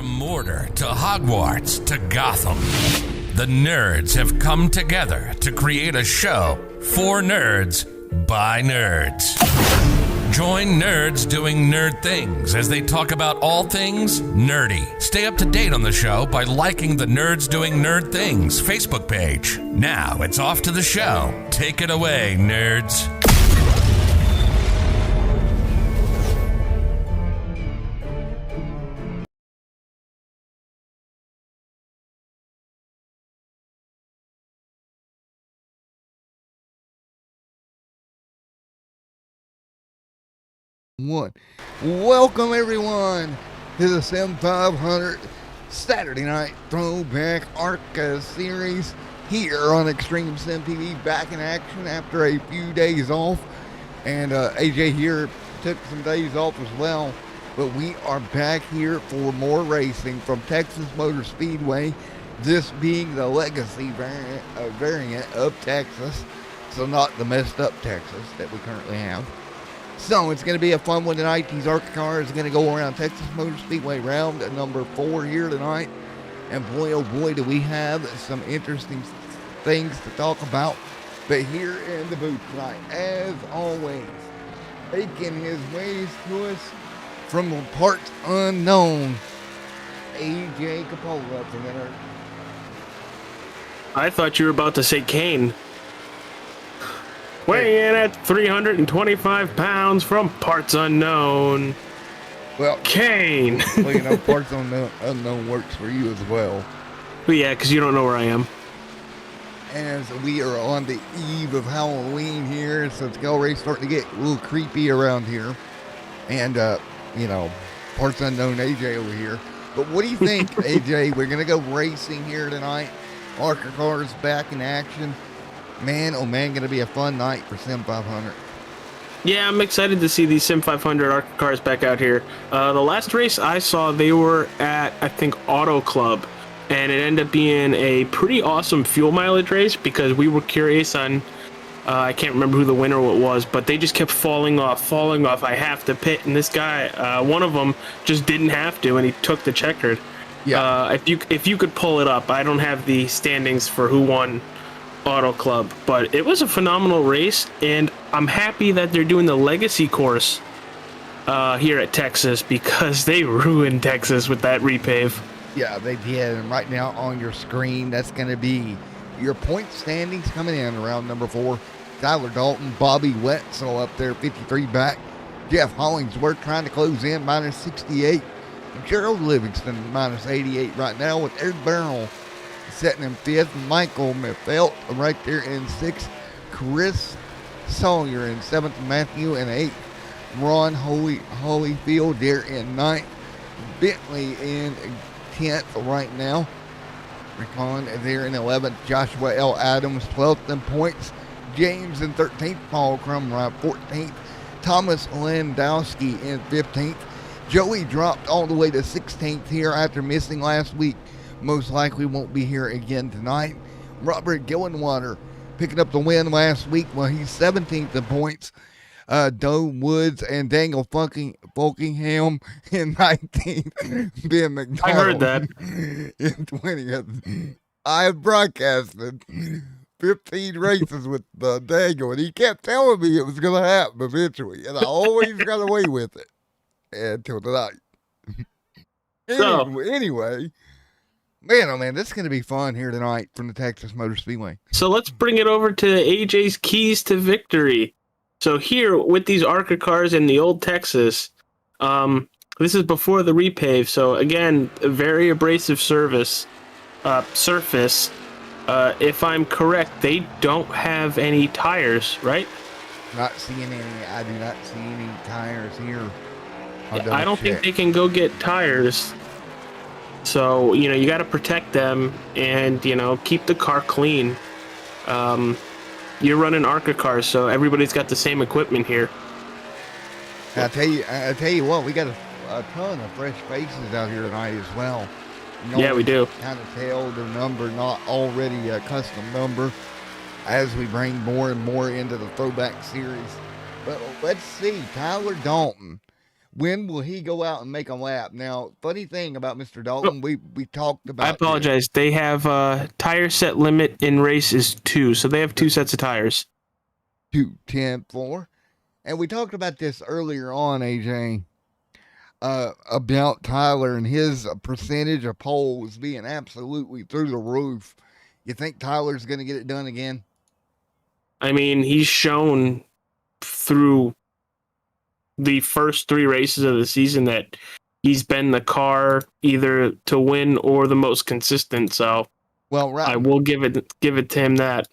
From Mordor to Hogwarts to Gotham, the nerds have come together to create a show for nerds by nerds. Join nerds doing nerd things as they talk about all things nerdy. Stay up to date on the show by liking the Nerds Doing Nerd Things Facebook page. Now it's off to the show. Take it away, nerds. Welcome everyone to the 7500 Saturday Night Throwback ARCA series here on Extreme Sim TV, back in action after a few days off, and AJ here took some days off as well, but we are back here for more racing from Texas Motor Speedway, this being the legacy variant of Texas, so not the messed up Texas that we currently have. So it's going to be a fun one tonight. These ARCA cars are going to go around Texas Motor Speedway round number 4 here tonight. And boy, oh boy, do we have some interesting things to talk about. But here in the booth tonight, as always, making his ways to us from the parts unknown, AJ Capola. I thought you were about to say Kane. Weighing in at 325 pounds from parts unknown. Well, Kane. Well, you know, parts unknown works for you as well. But yeah, because you don't know where I am. As we are on the eve of Halloween here, so it's already starting to get a little creepy around here. And, you know, parts unknown AJ over here. But what do you think, AJ? We're going to go racing here tonight. ARCA cars back in action. Man, oh man, going to be a fun night for Sim 500. Yeah, I'm excited to see these Sim 500 ARCA cars back out here. The last race I saw, they were at, I think, Auto Club. And it ended up being a pretty awesome fuel mileage race because we were curious on, I can't remember who the winner was, but they just kept falling off. I have to pit. And this guy, one of them, just didn't have to, and he took the checkered. Yeah. If you could pull it up, I don't have the standings for who won Auto Club, but it was a phenomenal race, and I'm happy that they're doing the legacy course here at Texas because they ruined Texas with that repave. Yeah, they did. And right now on your screen, that's going to be your point standings coming in around number 4. Tyler Dalton, Bobby Wetzel up there, 53 back. Jeff Hollingsworth trying to close in, minus 68. Gerald Livingston, minus 88 right now, with Eric Barrel setting in 5th. Michael Meffelt right there in 6th. Chris Sawyer in 7th. Matthew in 8th. Ron Holyfield there in 9th. Bentley in 10th right now. Recon there in 11th. Joshua L. Adams 12th in points. James in 13th. Paul Crumride 14th. Thomas Landowski in 15th. Joey dropped all the way to 16th here after missing last week. Most likely won't be here again tonight. Robert Gillenwater picking up the win last week while he's 17th in points. Doe Woods and Daniel Folkingham in 19th. Ben McDonald. I heard that. In 20th. I have broadcasted 15 races with Daniel, and he kept telling me it was going to happen eventually, and I always got away with it until tonight. Anyway. Man, oh man, this is going to be fun here tonight from the Texas Motor Speedway. So let's bring it over to AJ's keys to victory. So here, with these ARCA cars in the old Texas, this is before the repave. So again, a very abrasive surface. If I'm correct, they don't have any tires, right? Not seeing any. I do not see any tires here. I don't think they can go get tires. So, you know, you got to protect them and, you know, keep the car clean. You're running ARCA cars, so everybody's got the same equipment here. I tell you what, we got a ton of fresh faces out here tonight as well. Yeah, we do. Kind of tell the number, not already a custom number, as we bring more and more into the throwback series. But let's see, Tyler Dalton When will he go out and make a lap? Now, funny thing about Mr. Dalton, we talked about. I apologize. They have tire set limit in race is 2, so they have 2 sets of tires. 2-10-4. And we talked about this earlier on, AJ, about Tyler and his percentage of poles being absolutely through the roof. You think Tyler's going to get it done again? I mean, he's shown through the first 3 races of the season that he's been the car either to win or the most consistent. So, well, right, I will give it to him that.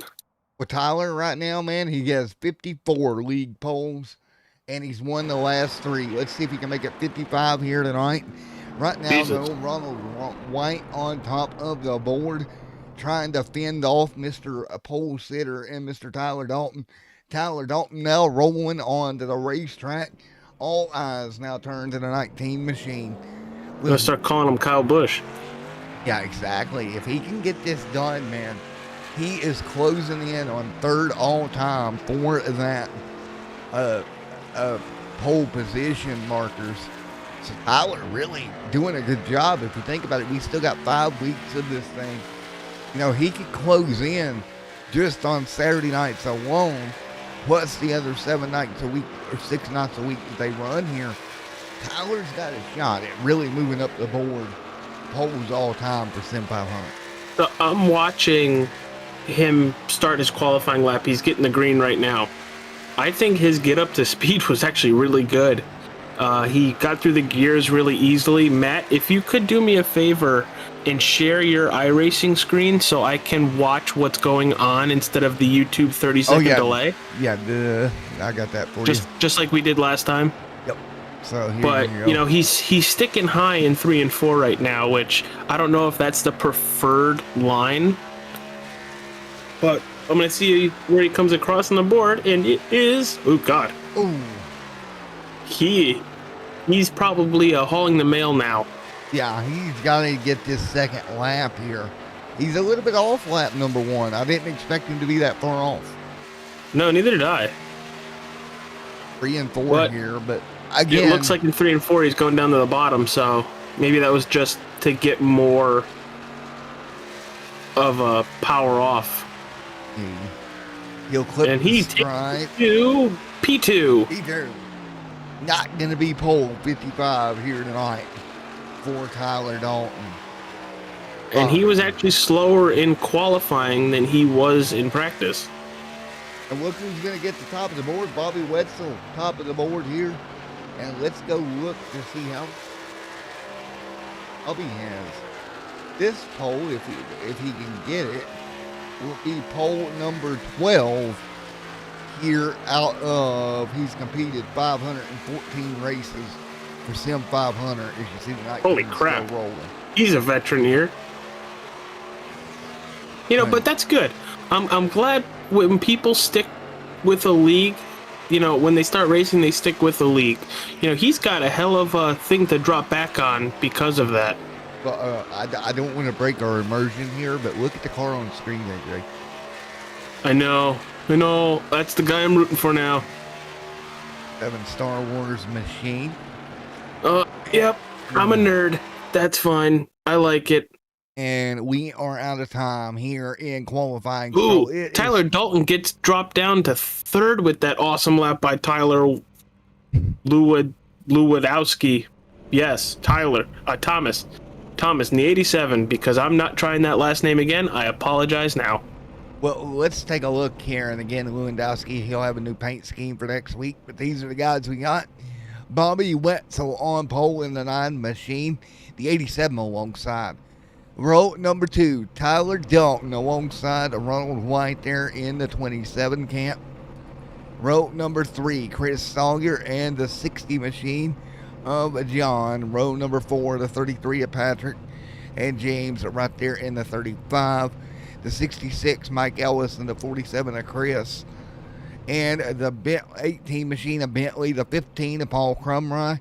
With Tyler right now, man, he has 54 league poles, and he's won the last 3. Let's see if he can make it 55 here tonight. Right now, though, Ronald White on top of the board, trying to fend off Mr. Pole Sitter and Mr. Tyler Dalton. Tyler Dalton now rolling on to the racetrack. All eyes now turn to the 19 machine. We'll start calling him Kyle Busch. Yeah, exactly. If he can get this done, man, he is closing in on 3rd all time for that pole position markers. So Tyler really doing a good job. If you think about it, we still got 5 weeks of this thing. You know, he could close in just on Saturday nights alone, plus the other 7 nights a week or 6 nights a week that they run here. Tyler's got a shot at really moving up the board poles all time for Sim 500. So I'm watching him start his qualifying lap. He's getting the green right now. I think his get up to speed was actually really good. He got through the gears really easily. Matt, if you could do me a favor and share your iRacing screen so I can watch what's going on instead of the YouTube 30-second delay. Yeah, I got that for you. Just like we did last time. Yep. So here but you go. You know, he's sticking high in 3 and 4 right now, which I don't know if that's the preferred line. But I'm gonna see where he comes across on the board, and it is, oh god. Ooh. He's probably hauling the mail now. Yeah, he's got to get this second lap here. He's a little bit off lap number 1. I didn't expect him to be that far off. No, neither did I. 3 and 4 here, but again, it looks like in 3 and 4 he's going down to the bottom, so maybe that was just to get more of a power off. He'll clip and he takes P2. P2. Not going to be pole 55 here tonight for Tyler Dalton. And he was actually slower in qualifying than he was in practice. And look who's going to get the top of the board. Bobby Wetzel, top of the board here. And let's go look to see how Bobby has. This pole, if he can get it, will be pole number 12 here out of, he's competed 514 races for Sim 500. As you see tonight, holy crap, rolling. He's a veteran here. You know, but that's good. I'm glad when people stick with a league, you know, when they start racing, they stick with the league. You know, he's got a hell of a thing to drop back on because of that. Well, I don't want to break our immersion here, but look at the car on the screen there, Jay. I know. That's the guy I'm rooting for now. 7 Star Wars machine. Yep. I'm a nerd. That's fine. I like it. And we are out of time here in qualifying. Ooh, so Tyler Dalton gets dropped down to 3rd with that awesome lap by Tyler Lewandowski. Yes, Tyler. Thomas in the 87, because I'm not trying that last name again. I apologize now. Well, let's take a look here. And again, Lewandowski, he'll have a new paint scheme for next week. But these are the guys we got. Bobby Wetzel on pole in the 9 machine. The 87 alongside. Row number 2, Tyler Dalton alongside Ronald White there in the 27 camp. Row number 3, Chris Sawyer and the 60 machine of John. Row number 4, the 33 of Patrick and James right there in the 35. The 66, Mike Ellis, and the 47 of Chris. And the 18 machine of Bentley, the 15 of Paul Crumry,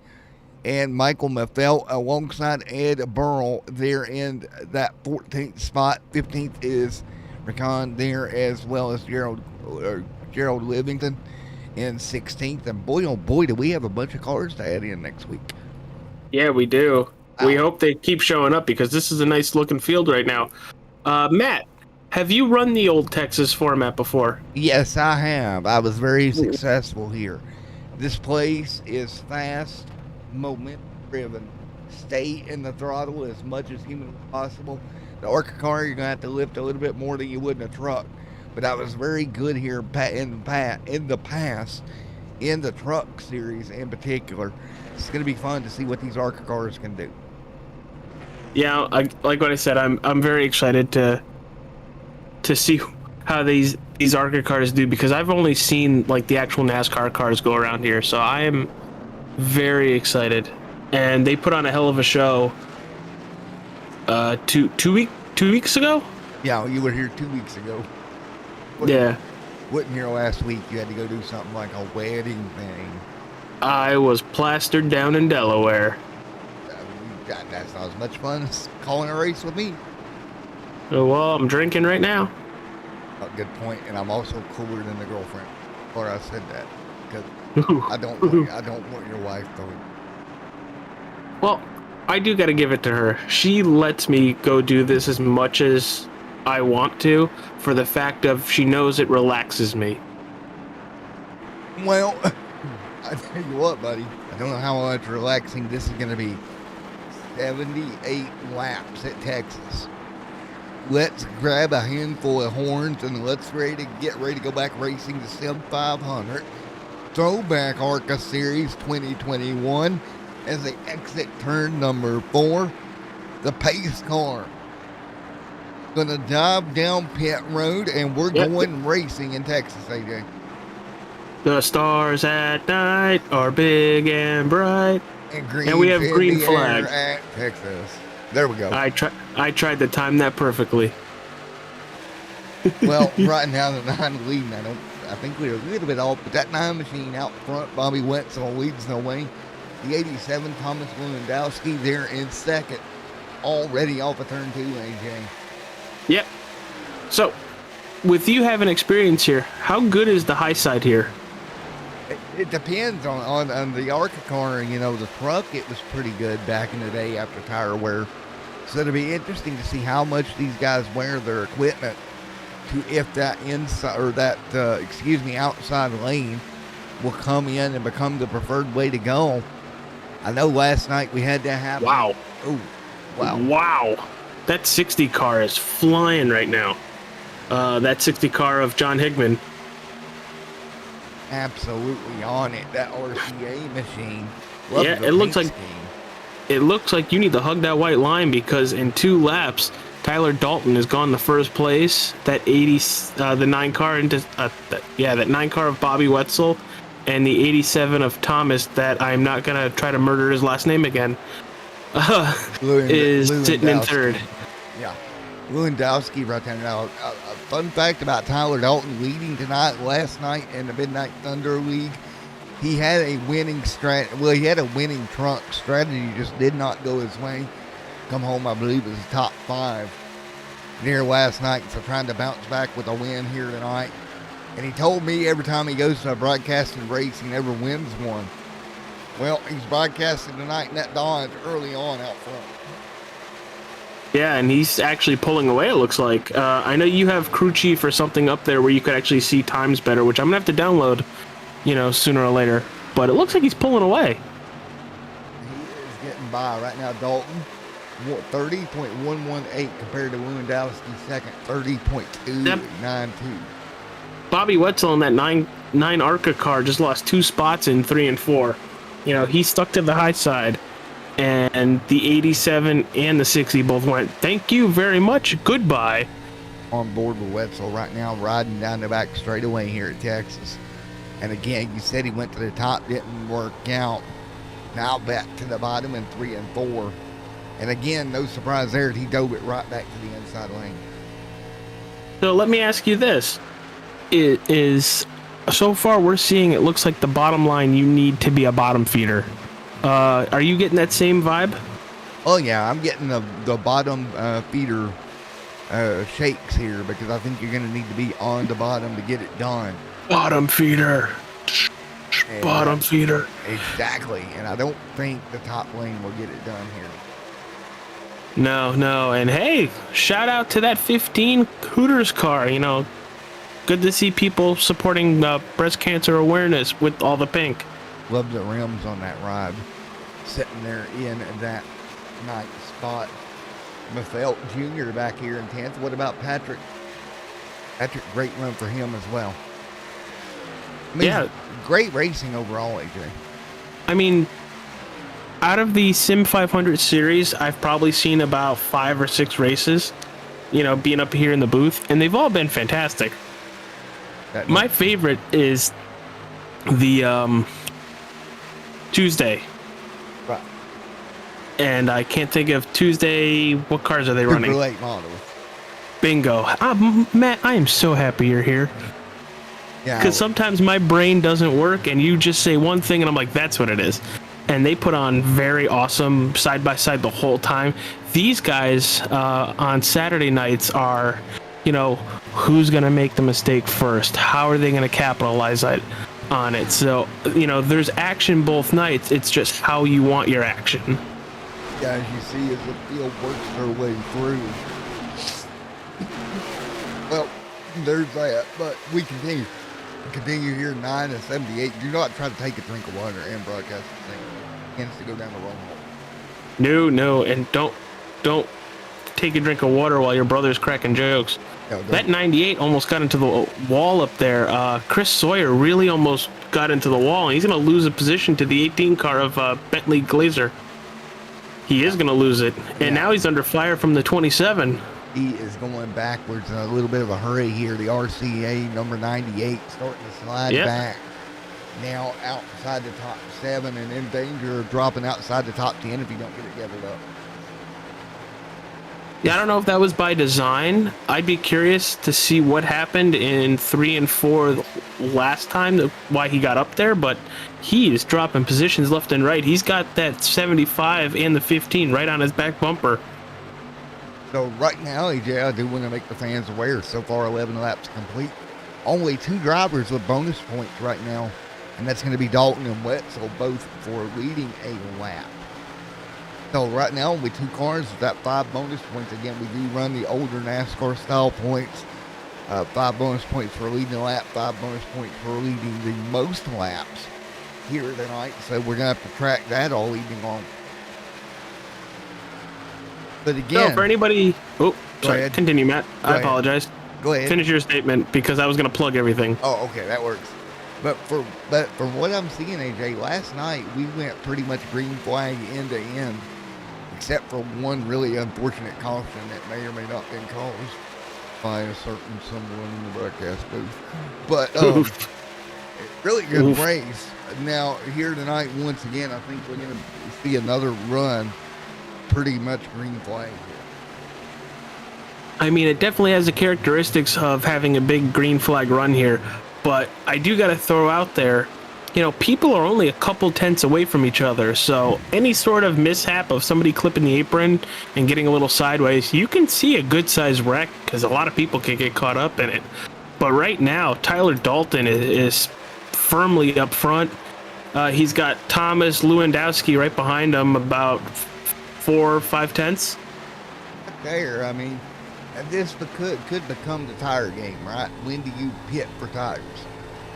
and Michael Maffelt alongside Ed Burrell there in that 14th spot. 15th is Recon there, as well as Gerald Livington in 16th. And boy, oh boy, do we have a bunch of cars to add in next week. Yeah, we do. We hope they keep showing up because this is a nice looking field right now. Matt, have you run the old Texas format before? Yes, I have. I was very successful here. This place is fast, moment-driven. Stay in the throttle as much as humanly possible. The ARCA car, you're going to have to lift a little bit more than you would in a truck. But I was very good here in the past, in the truck series in particular. It's going to be fun to see what these ARCA cars can do. Yeah, like what I said, I'm very excited to see how these ARCA cars do, because I've only seen like the actual NASCAR cars go around here, so I am very excited. And they put on a hell of a show. Two weeks ago. Yeah, you were here 2 weeks ago. Wasn't here last week. You had to go do something like a wedding thing. I was plastered down in Delaware. That's not as much fun as calling a race with me. Well, I'm drinking right now. Oh, good point. And I'm also cooler than the girlfriend. Or I said that because I don't want your wife to. Well, I do got to give it to her. She lets me go do this as much as I want to, for the fact of she knows it relaxes me. Well, I tell you what, buddy. I don't know how much relaxing this is going to be. 78 laps at Texas. Let's grab a handful of horns and let's get ready to go back racing the Sim 500 Throwback ARCA Series 2021 as they exit turn number 4. The pace car gonna dive down pit road and we're going racing in Texas, AJ. The stars at night are big and bright. And we have green flags at Texas. There we go. I tried to time that perfectly. Well, right now the 9 leading. I think we're a little bit off, but that 9 machine out front, Bobby Wetzel leads the way. The 87, Thomas Lewandowski, there in second, already off of turn 2, AJ. Yep. So, with you having experience here, how good is the high side here? It depends on the ARCA car. You know, the truck, it was pretty good back in the day after tire wear. So it'll be interesting to see how much these guys wear their equipment to if that inside or that outside lane will come in and become the preferred way to go. I know last night we had that happen. Wow. Oh, wow. Wow. That 60 car is flying right now. That 60 car of John Higman. Absolutely on it. That RCA machine. Yeah, it looks like you need to hug that white line, because in 2 laps, Tyler Dalton has gone the first place. That 9 car of Bobby Wetzel, and the 87 of Thomas that I'm not gonna try to murder his last name again. Is sitting in third. Yeah, Lewandowski right there now. A fun fact about Tyler Dalton leading tonight. Last night in the Midnight Thunder League, he had a winning he had a winning trunk strategy, just did not go his way. Come home, I believe it was top 5 near last night, so trying to bounce back with a win here tonight. And he told me every time he goes to a broadcasting race, he never wins one. Well, he's broadcasting tonight in that Dodge early on out front. Yeah, and he's actually pulling away, it looks like. I know you have Crew Chief or something up there where you could actually see times better, which I'm going to have to download, sooner or later. But it looks like he's pulling away. He is getting by right now. Dalton, 30.118 compared to Lewandowski's second, 30.292. Bobby Wetzel in that 9 ARCA car just lost 2 spots in 3 and 4. He stuck to the high side. And the 87 and the 60 both went, thank you very much, goodbye. On board with Wetzel right now, riding down the back straightaway here at Texas. And again, you said he went to the top, didn't work out. Now back to the bottom in 3 and 4. And again, no surprise there, he dove it right back to the inside lane. So let me ask you this. So far we're seeing it looks like the bottom line, you need to be a bottom feeder. Are you getting that same vibe? Oh yeah, I'm getting the bottom feeder shakes here, because I think you're going to need to be on the bottom to get it done. Bottom feeder. And, bottom feeder. Exactly. And I don't think the top lane will get it done here. No. And hey, shout out to that 15 Hooters car. You know, good to see people supporting breast cancer awareness with all the pink. Love the rims on that ride. Sitting there in that nice spot. Mafelt Jr. back here in 10th. What about Patrick? Patrick, great run for him as well. I mean, Yeah. Great racing overall, AJ. I mean, out of the Sim 500 series, I've probably seen about 5 or 6 races, you know, being up here in the booth, and they've all been fantastic. My favorite is the Tuesday. Right. And I can't think of Tuesday. What cars are they running? Super late model. Bingo. Matt, I am so happy you're here. Yeah. Because sometimes my brain doesn't work and you just say one thing and I'm like, that's what it is. And they put on very awesome side by side the whole time. These guys on Saturday nights are, you know, who's going to make the mistake first? How are they going to capitalize on it? So, you know, there's action both nights. It's just how you want your action. Yeah, as you see, as the field works their way through. Well, there's that, but we continue. Continue here 9 and 78. Do not try to take a drink of water and broadcast the thing. Tends to go down the wrong hole. No, and don't take a drink of water while your brother's cracking jokes. No, That 98 almost got into the wall up there. Chris Sawyer really almost got into the wall, and he's going to lose a position to the 18 car of Bentley Glazer. He is going to lose it, and now he's under fire from the 27. He is going backwards in a little bit of a hurry here. The RCA number 98 starting to slide back. Now outside the top 7 and in danger of dropping outside the top 10 if you don't get it gathered up. Yeah, I don't know if that was by design. I'd be curious to see what happened in 3 and 4 last time, why he got up there, but he is dropping positions left and right. He's got that 75 and the 15 right on his back bumper. So right now, AJ, I do want to make the fans aware. So far, 11 laps complete. Only 2 drivers with bonus points right now, and that's going to be Dalton and Wetzel, both for leading a lap. So right now, only 2 cars with that 5 bonus points. Again, we do run the older NASCAR style points. 5 bonus points for leading a lap, 5 bonus points for leading the most laps here tonight. So we're going to have to track that all evening long. But again, so for anybody, sorry, continue, Matt. I apologize. Go ahead. Finish your statement because I was going to plug everything. Oh, okay, that works. But from what I'm seeing, AJ, last night we went pretty much green flag end to end, except for one really unfortunate caution that may or may not have been caused by a certain someone in the broadcast booth. But really good race. Now here tonight, once again, I think we're going to see another run. Pretty much green flag here. I mean, it definitely has the characteristics of having a big green flag run here, but I do got to throw out there, you know, people are only a couple tenths away from each other, so any sort of mishap of somebody clipping the apron and getting a little sideways, you can see a good-sized wreck because a lot of people can get caught up in it. But right now, Tyler Dalton is firmly up front. He's got Thomas Lewandowski right behind him, about 4 or 5 tenths. There, I mean, this could become the tire game, right? When do you pit for tires?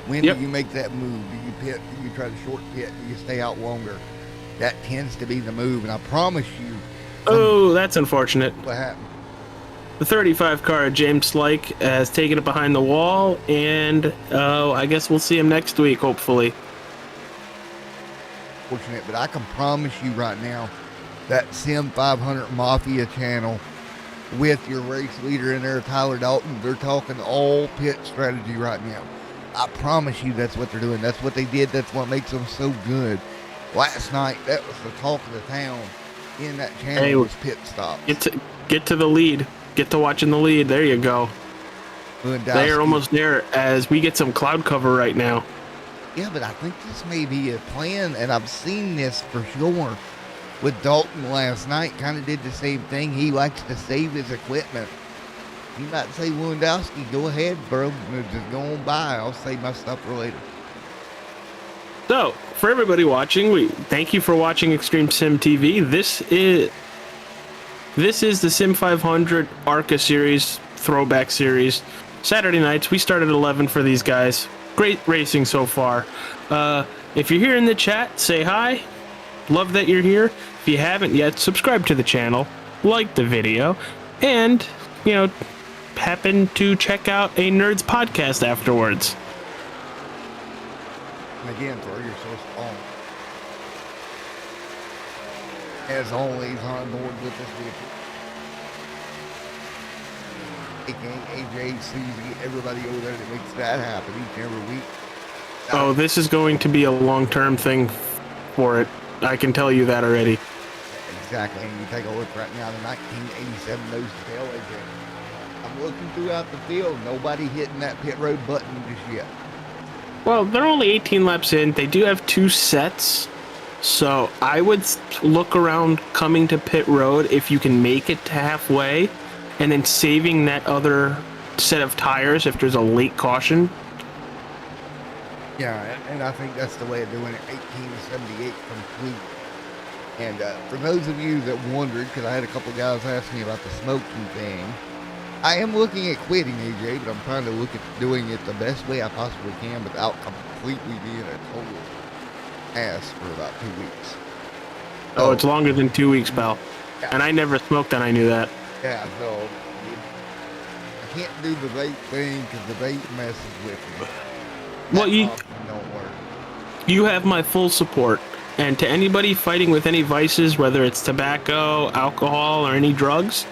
When do you make that move? Do you pit? Do you try to short pit? Do you stay out longer? That tends to be the move, and I promise you. Oh, that's unfortunate. What happened? The 35 car, James Slyke, has taken it behind the wall, and I guess we'll see him next week, hopefully. Fortunate, but I can promise you right now, that Sim 500 Mafia channel with your race leader in there, Tyler Dalton, they're talking all pit strategy right now. I promise you that's what they're doing. That's what they did. That's what makes them so good. Last night, that was the talk of the town in that channel was pit stops. Get to the lead. Get to watching the lead. There you go. They are almost there as we get some cloud cover right now. Yeah, but I think this may be a plan, and I've seen this for sure. With Dalton last night, kind of did the same thing. He likes to save his equipment. You might say, Lewandowski, go ahead, bro. Just go on by. I'll save my stuff for later. So, for everybody watching, we thank you for watching Extreme Sim TV. This is the Sim 500 ARCA series, throwback series. Saturday nights, we start at 11 for these guys. Great racing so far. If you're here in the chat, say hi. Love that you're here. If you haven't yet, subscribe to the channel, like the video, and, happen to check out a Nerds podcast afterwards. And again, throw your source on. As always, on board with this vehicle. AJ, Susie, everybody over there that makes that happen each and every week. Oh, this is going to be a long-term thing for it. I can tell you that already. Exactly. And you take a look right now, the 1987 nose to tail AJ. I'm looking throughout the field. Nobody hitting that pit road button just yet. Well, they're only 18 laps in. They do have 2 sets. So I would look around coming to pit road if you can make it to halfway, and then saving that other set of tires if there's a late caution. Yeah, and I think that's the way of doing it. 1878 complete. And for those of you that wondered, because I had a couple guys ask me about the smoking thing, I am looking at quitting, AJ, but I'm trying to look at doing it the best way I possibly can without completely being a total ass for about 2 weeks. Oh, it's longer than 2 weeks, pal. Yeah. And I never smoked, and I knew that. Yeah, so I can't do the vape thing because the vape messes with me. Well, you don't work. You have my full support. And to anybody fighting with any vices, whether it's tobacco, alcohol, or any drugs,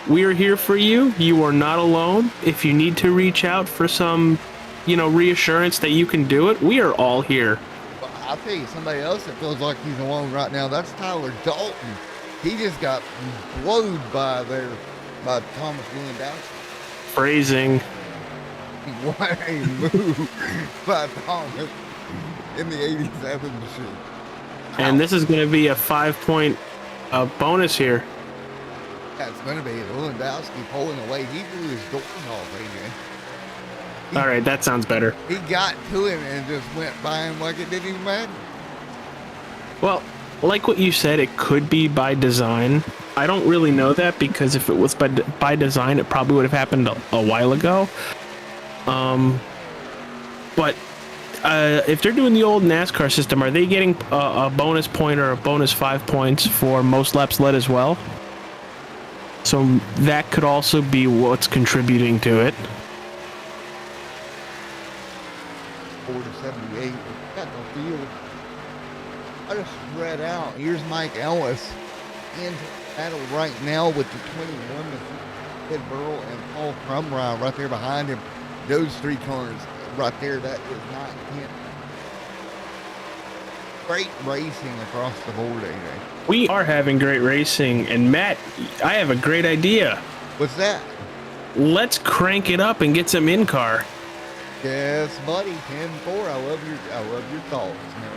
we are here for you. You are not alone. If you need to reach out for some, reassurance that you can do it, we are all here. Well, I'll tell you, somebody else that feels like he's alone right now, that's Tyler Dalton. He just got blowed by Thomas Lewandowski. Phrasing. What a move by Thomas in the 87 machine. And this is going to be a 5-point bonus here. Yeah, it's going to be Lewandowski pulling away. He blew his doors off, AJ. All right, that sounds better. He got to him and just went by him like it didn't even matter. Well, like what you said, it could be by design. I don't really know that, because if it was by design, it probably would have happened a while ago. But if they're doing the old NASCAR system, are they getting a bonus point or a bonus 5 points for most laps led as well? So that could also be what's contributing to it. 4-78. Got the field. I just spread out. Here's Mike Ellis in battle right now with the 21. Ed Burrell and Paul Crumrine right there behind him. Those 3 cars right there, that is not him. Great racing across the board, AJ. We are having great racing, and Matt, I have a great idea. What's that? Let's crank it up and get some in-car. Yes, buddy. 10-4. I love your thoughts, man.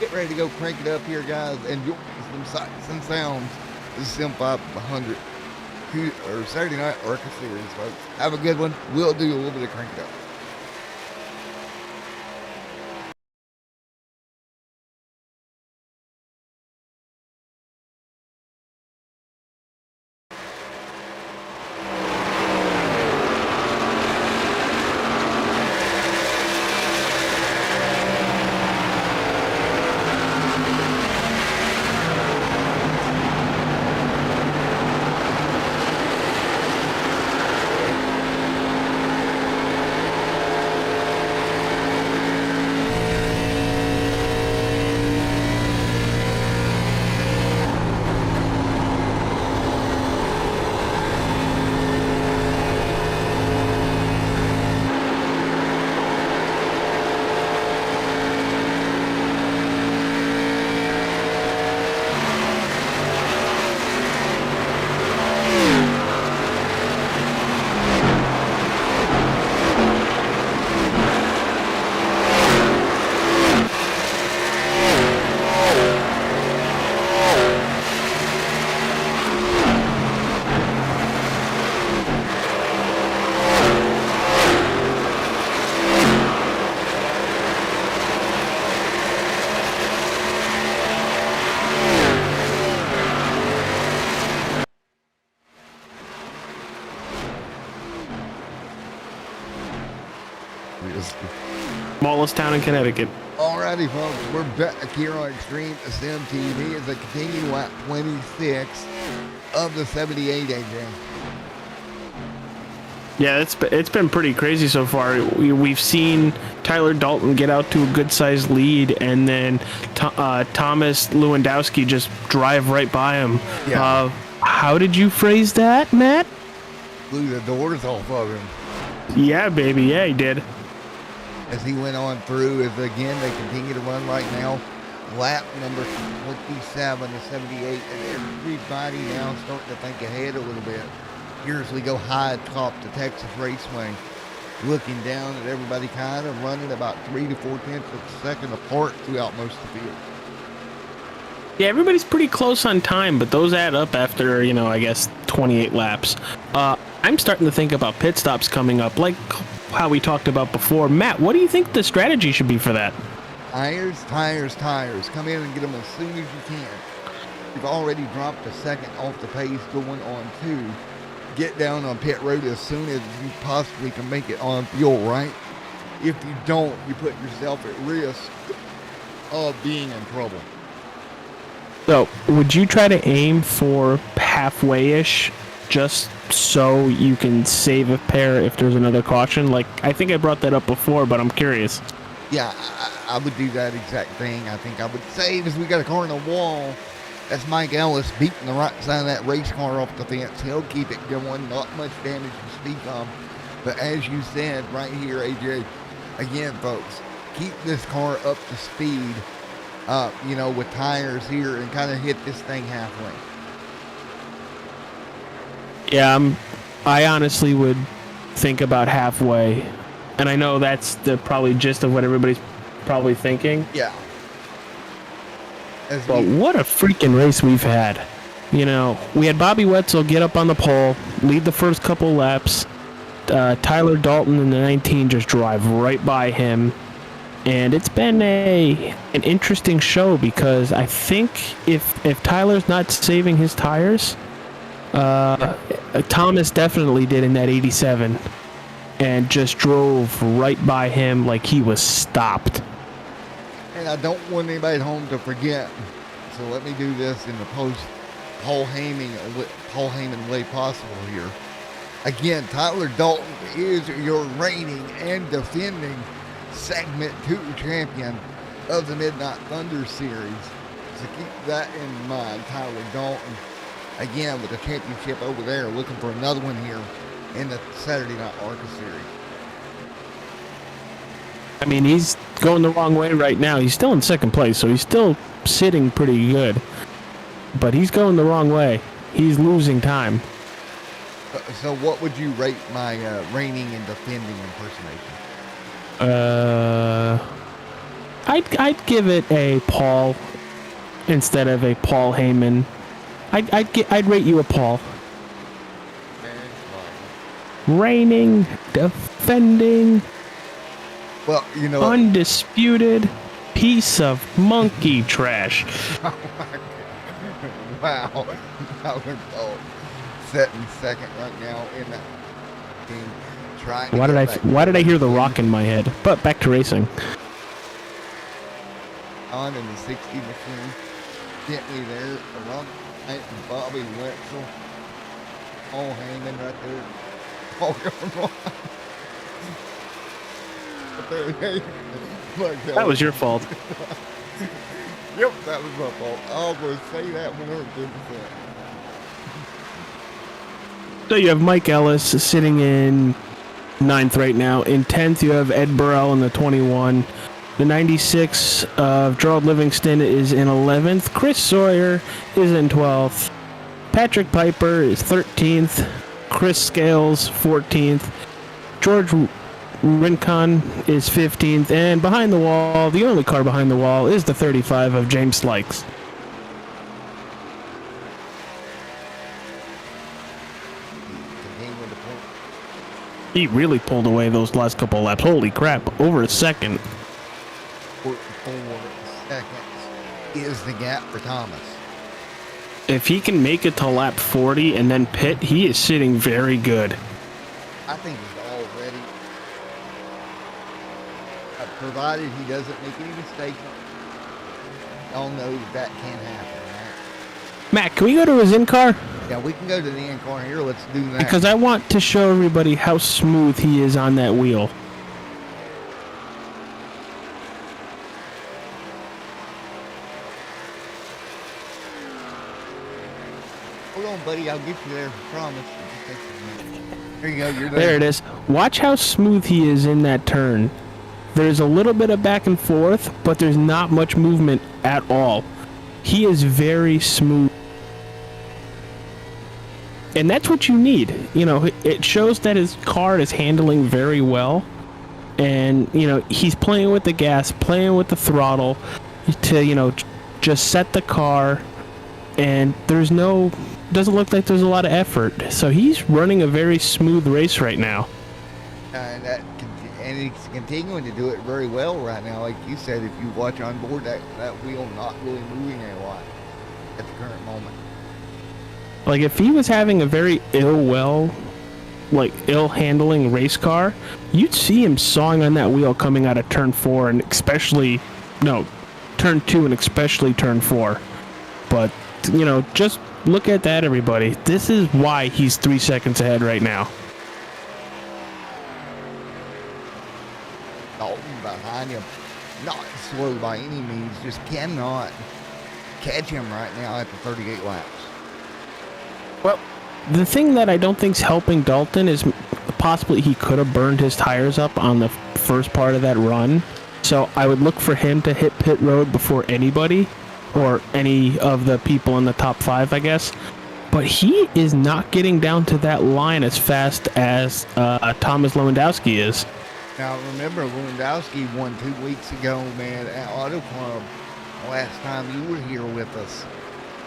Get ready to go crank it up here, guys. Enjoy some sights and sounds. This is Sim 500 or Saturday Night ARCA series, folks. Have a good one. We'll do a little bit of crank it up. Seriously. Smallest town in Connecticut. Alrighty, folks, we're back here on Extreme Sim TV as they continue lap 26 of the 78, AJ. Yeah, it's been pretty crazy so far. We've seen Tyler Dalton get out to a good-sized lead, and then Thomas Lewandowski just drive right by him. Yeah. How did you phrase that, Matt? Blew the doors off of him. Yeah, baby. Yeah, he did. As he went on through, as again they continue to run right now. Lap number 27 to 78, and everybody now starting to think ahead a little bit. Here as we go high atop the Texas Raceway, looking down at everybody kind of running about 3 to 4 tenths of a second apart throughout most of the field. Yeah, everybody's pretty close on time, but those add up after, I guess 28 laps. I'm starting to think about pit stops coming up, like how we talked about before. Matt, what do you think the strategy should be for that? Tires, tires, tires. Come in and get them as soon as you can. You've already dropped a second off the pace going on 2. Get down on pit road as soon as you possibly can make it on fuel, right? If you don't, you put yourself at risk of being in trouble. So, would you try to aim for halfway-ish just so you can save a pair if there's another caution? Like, I think I brought that up before, but I'm curious. Yeah, I would do that exact thing. I think I would save as we got a car in the wall. That's Mike Ellis beating the right side of that race car off the fence. He'll keep it going. Not much damage to speak of. But as you said right here, AJ, again, folks, keep this car up to speed, with tires here and kind of hit this thing halfway. Yeah, I honestly would think about halfway. And I know that's the probably gist of what everybody's probably thinking. Yeah. But what a freaking race we've had. We had Bobby Wetzel get up on the pole, lead the first couple laps. Tyler Dalton in the 19 just drive right by him. And it's been an interesting show because I think if Tyler's not saving his tires, Thomas definitely did in that 87 and just drove right by him like he was stopped. And I don't want anybody at home to forget, so let me do this in the Paul Heyman way possible here. Again, Tyler Dalton is your reigning and defending Segment 2 champion of the Midnight Thunder Series. So keep that in mind. Tyler Dalton, again, with the championship over there, looking for another one here in the Saturday Night ARCA Series. I mean, he's going the wrong way right now. He's still in second place, so he's still sitting pretty good. But he's going the wrong way. He's losing time. So what would you rate my reigning and defending impersonation? I'd give it a Paul instead of a Paul Heyman. I'd rate you a Paul. Reigning, defending, well, undisputed piece of monkey trash. Wow. Tyler Dalton setting second right now in that team. Why did I hear the rock in my head? But back to racing. On in the 60 machine. Gently there. Around Bobby Wetzel. Paul Heyman right there. Paul going That was your fault. Yep, that was my fault. I'll say that 110%. So you have Mike Ellis sitting in 9th right now. In 10th, you have Ed Burrell in the 21. The 96 of Gerald Livingston is in 11th. Chris Sawyer is in 12th. Patrick Piper is 13th. Chris Scales, 14th. George Rincon is 15th. And behind the wall, the only car behind the wall, is the 35 of James Slikes. He really pulled away those last couple laps. Holy crap, over a second. 4 seconds is the gap for Thomas. If he can make it to lap 40 and then pit, he is sitting very good. I think he's already provided he doesn't make any mistakes. Y'all know that can happen, right? Matt, can we go to his in-car? Yeah, we can go to the in-car here. Let's do that. Because I want to show everybody how smooth he is on that wheel. Hold on, buddy. I'll get you there. I promise. There you go. You're there. There it is. Watch how smooth he is in that turn. There's a little bit of back and forth, but there's not much movement at all. He is very smooth. And that's what you need. You know, it shows that his car is handling very well. And, you know, he's playing with the gas, playing with the throttle to, you know, just set the car. And doesn't look like there's a lot of effort. So he's running a very smooth race right now. And he's continuing to do it very well right now. Like you said, if you watch on board, that wheel not really moving a lot at the current moment. Like, if he was having a very ill-handling race car, you'd see him sawing on that wheel coming out of turn 4 and turn 2 and especially turn 4. But, you know, just look at that, everybody. This is why he's 3 seconds ahead right now. Dalton behind him, not slow by any means, just cannot catch him right now at the 38 laps. Well, the thing that I don't think's helping Dalton is possibly he could have burned his tires up on the first part of that run. So I would look for him to hit pit road before anybody, or any of the people in the top 5, I guess. But he is not getting down to that line as fast as Thomas Lewandowski is. Now, remember, Lewandowski won 2 weeks ago, man, at Auto Club last time you were here with us.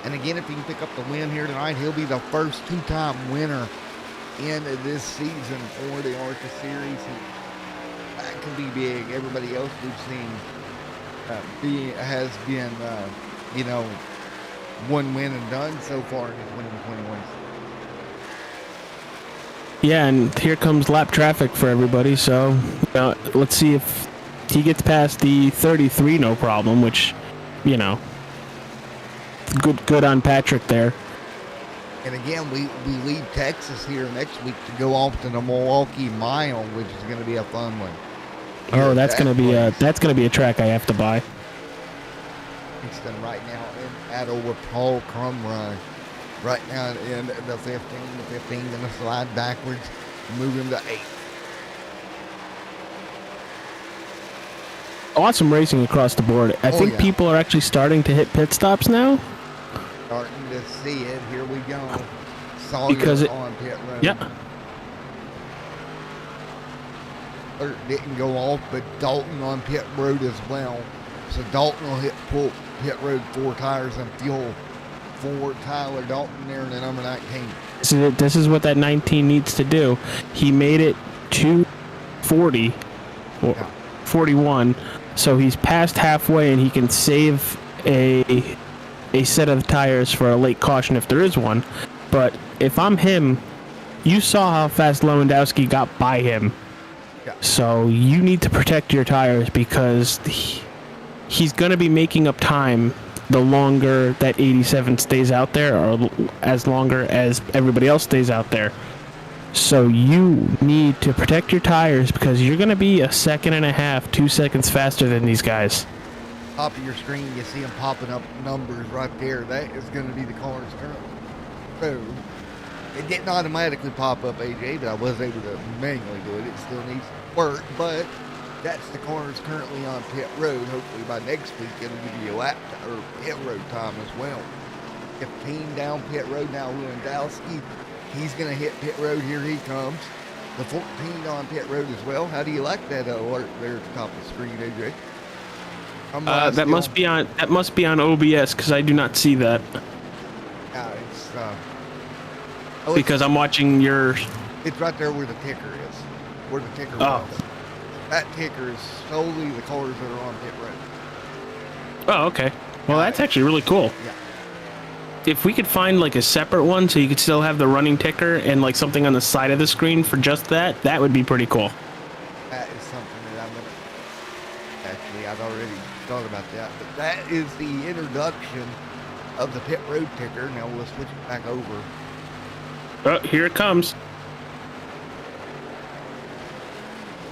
And again, if he can pick up the win here tonight, he'll be the first 2-time winner in this season for the ARCA Series. That could be big. Everybody else we've seen has been, one win and done so far in 2021. Yeah, and here comes lap traffic for everybody. So let's see if he gets past the 33, no problem, which, you know, good on Patrick there. And again, we leave Texas here next week to go off to the Milwaukee Mile, which is going to be a fun one. Oh, that's going to be a track I have to buy. Kingston right now in battle with Paul Crumrye. Right now in the 15, going to slide backwards, move him to 8th. Awesome racing across the board. I think people are actually starting to hit pit stops now. Starting to see it. Here we go. Because on pit road. Yeah. Didn't go off, but Dalton on pit road as well. So Dalton will hit full pit road 4 tires and fuel for Tyler Dalton there in the number 19. This is what that 19 needs to do. He made it to 40 or 41, so he's past halfway and he can save a set of tires for a late caution if there is one. But if I'm him, you saw how fast Lewandowski got by him. Yeah. So you need to protect your tires because he's going to be making up time the longer that 87 stays out there, or as longer as everybody else stays out there. So you need to protect your tires because you're going to be a second and a half, 2 seconds faster than these guys. Top of your screen, you see them popping up numbers right there. That is going to be the cars currently. So it didn't automatically pop up, AJ, but I was able to manually do it. It still needs work, but that's the cars currently on pit road. Hopefully by next week it'll give you a lap or pit road time as well. 15 down pit road now. Lewandowski, he's going to hit pit road. Here he comes. The 14 on pit road as well. How do you like that alert there at the top of the screen, AJ? That must be on OBS because I do not see that. Because I'm watching your. It's right there where the ticker is. Where the ticker was. That ticker is solely the cars that are on pit road. Oh, okay. Well, that's actually really cool. Yeah. If we could find like a separate one so you could still have the running ticker and like something on the side of the screen for just that, that would be pretty cool. That is something that I'm going to Actually, I'd already thought about that. But that is the introduction of the pit road ticker. Now we'll switch it back over. Oh, here it comes.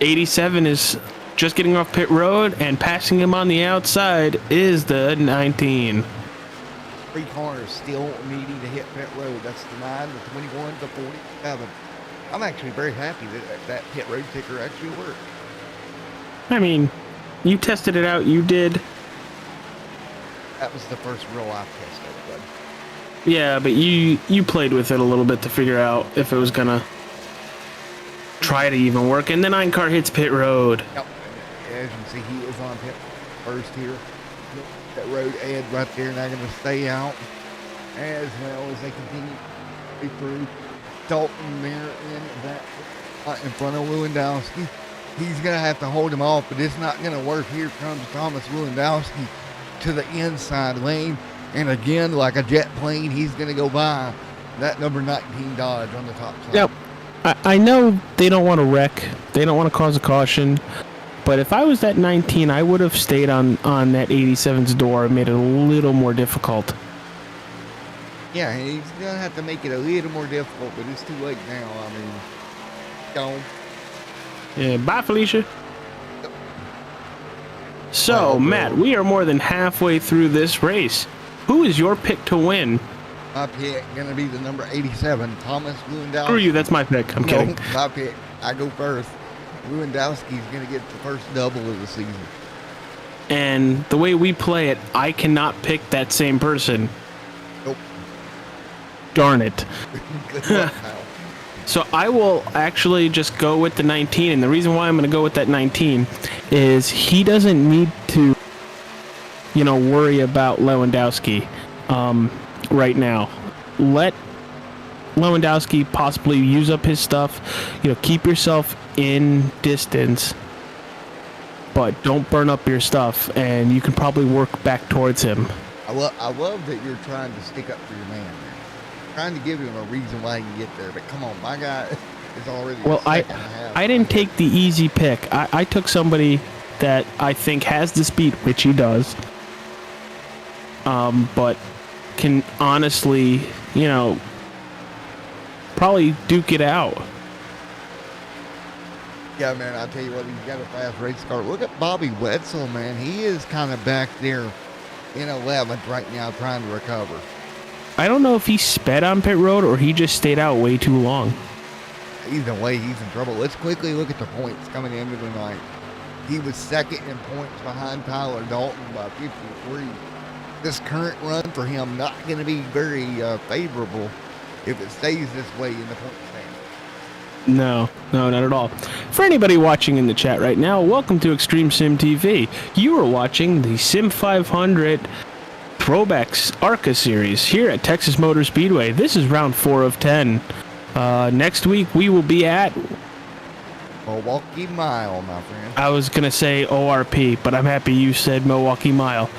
87 is just getting off pit road, and passing him on the outside is the 19. 3 corners still needing to hit pit road. That's the 9, the 21, the 47. I'm actually very happy that that pit road ticker actually worked. I mean, you tested it out. You did. That was the first real life test of it. Yeah, but you played with it a little bit to figure out if it was gonna try to even work. And the 9 car hits pit road. Yep. As you can see, he is on pit first here. That road Ed right there, not going to stay out as well as they continue through. Dalton there in that in front of Lewandowski. He's going to have to hold him off, but it's not going to work. Here comes Thomas Lewandowski to the inside lane. And again, like a jet plane, he's going to go by that number 19 Dodge on the top side. Yep. I know they don't want to wreck. They don't want to cause a caution. But if I was that 19, I would have stayed on that 87's door and made it a little more difficult. Yeah, he's going to have to make it a little more difficult, but it's too late now. I mean, gone. Yeah, bye, Felicia. So, Matt, we are more than halfway through this race. Who is your pick to win? My pick going to be the number 87, Thomas Lewandowski. Screw you, that's my pick. I'm kidding. My pick. I go first. Lewandowski's going to get the first double of the season. And the way we play it, I cannot pick that same person. Nope. Darn it. Good luck, pal. So I will actually just go with the 19, and the reason why I'm going to go with that 19 is he doesn't need to, worry about Lewandowski right now. Let Lewandowski possibly use up his stuff. Keep yourself in distance, but don't burn up your stuff, and you can probably work back towards him. I love that you're trying to stick up for your man. Trying to give him a reason why he can get there, but come on, my guy is already. Well, I didn't take the easy pick. I took somebody that I think has the speed, which he does, but can honestly, probably duke it out. Yeah, man, I'll tell you what, he's got a fast race car. Look at Bobby Wetzel, man. He is kind of back there in 11th right now trying to recover. I don't know if he sped on pit road or he just stayed out way too long. Either way, he's in trouble. Let's quickly look at the points coming into the night. He was second in points behind Tyler Dalton by 53. This current run for him not going to be very favorable if it stays this way in the point stand. No, not at all. For anybody watching in the chat right now, welcome to Extreme Sim TV. You are watching the Sim 500 THROWBACK ARCA series here at Texas Motor Speedway. This is round 4 of 10. Next week we will be at Milwaukee Mile, my friend. I was going to say ORP, but I'm happy you said Milwaukee Mile.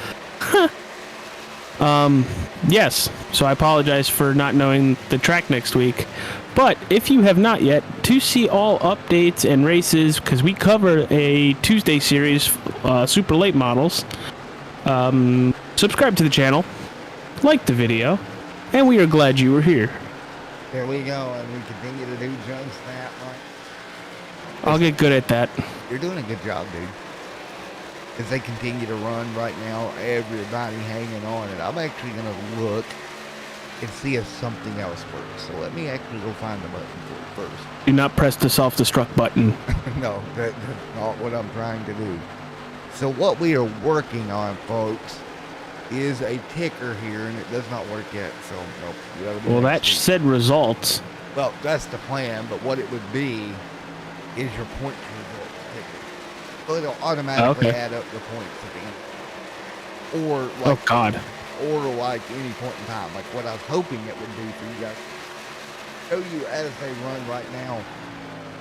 Yes, so I apologize for not knowing the track next week. But if you have not yet, to see all updates and races, because we cover a Tuesday series, super late models, subscribe to the channel, like the video, and we are glad you were here. There we go, and we continue to do just that. I'll get good at that. You're doing a good job, dude. As they continue to run right now, everybody hanging on it. I'm actually going to look and see if something else works. So let me actually go find the button for it first. Do not press the self-destruct button. No, that's not what I'm trying to do. So what we are working on, folks, is a ticker here, and it does not work yet. So, nope. Well, that said results. Well, that's the plan, but what it would be is your point results ticker. So it'll automatically add up the points at the end. Or like, oh, God. Or like any point in time. Like what I was hoping it would do for you guys. Show you as they run right now,